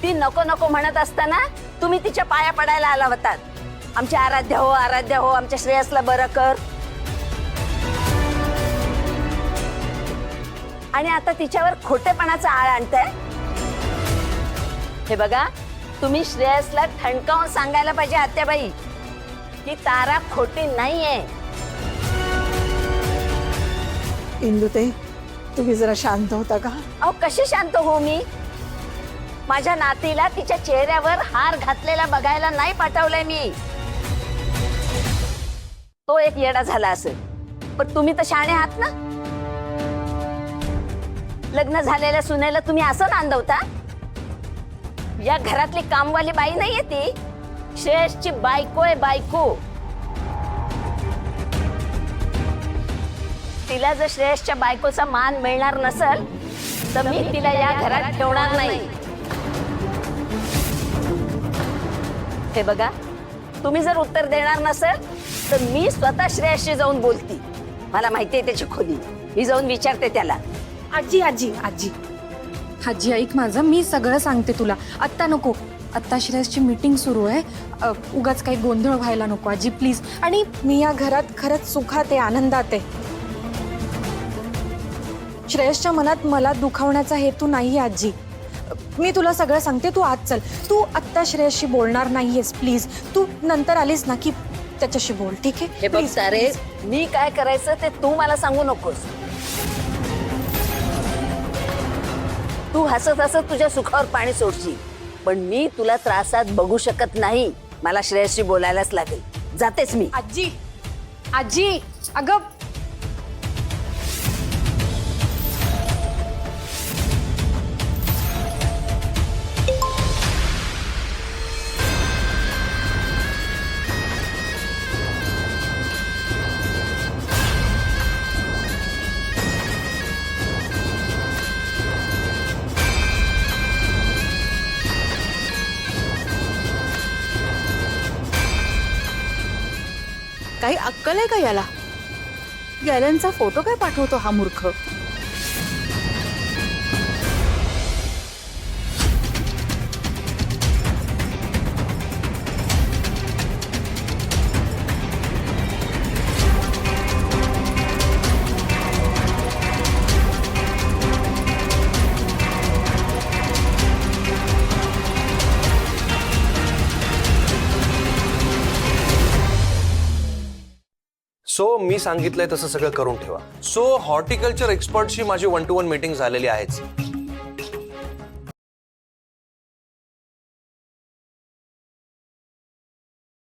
ती नको नको म्हणत असताना तुम्ही तिच्या पाया पडायला आला होतात. आमच्या आराध्या हो, आराध्या हो, आमच्या श्रेयसला बरं कर. आणि आता तिच्यावर खोटेपणाचा आळ आणताय. हे बघा, तुम्ही श्रेयसला ठणकावून सांगायला पाहिजे आत्याबाई की तारा खोटी नाहीये. इंदुते, तुम्ही जरा शांत होता का? अहो कशी शांत हो मी? माझ्या नातीला तिच्या चेहऱ्यावर हार घातलेला बघायला नाही पाठवलंय मी. तो एक येडा झाला असेल, पण तुम्ही तर शहाणे आहात ना. लग्न झालेल्या सुनेला तुम्ही असं नांदवता. या घरातली कामवाली बाई नाहीये ती, श्रेयसची बायको आहे, बायको. तिला जर श्रेयसच्या बायकोचा मान मिळणार नसेल तर मी तिला या घरात ठेवणार नाही. हे बघा, तुम्ही जर उत्तर देणार नसेल तर मी स्वतः श्रेयसशी जाऊन बोलती. मला माहितीये त्याची खोली. मी जाऊन विचारते त्याला. आजी आजी आजी आजी ऐक माझं, मी सगळं सांगते तुला. आत्ता नको, आत्ता श्रेयसची मीटिंग सुरू आहे. उगाच काही गोंधळ व्हायला नको आजी प्लीज. आणि मी या घरात खरंच सुखात आहे, आनंदात आहे. श्रेयसच्या मनात मला दुखावण्याचा हेतू नाही आजी. मी तुला सगळं सांगते, तू आज चल. तू आत्ता श्रेयसशी बोलणार नाहीयेस प्लीज. तू नंतर आलीस ना की त्याच्याशी बोल, ठीक आहे? हे बघ सारे, मी काय करायचं ते तू मला सांगू नकोस. तू हसत हसत तुझ्या सुखावर पाणी सोडशील, पण मी तुला त्रासात बघू शकत नाही. मला श्रेयसशी बोलायलाच लागेल. जातेच मी. आजी आजी अगं काही अक्कल आहे का याला? गॅलनचा फोटो काय पाठवतो हा मूर्ख? सो मी सांगितलंय तसं सगळं करून ठेवा. सो हॉर्टिकल्चर एक्सपर्टशी माझी 1-to-1 मीटिंग झालेली आहेच.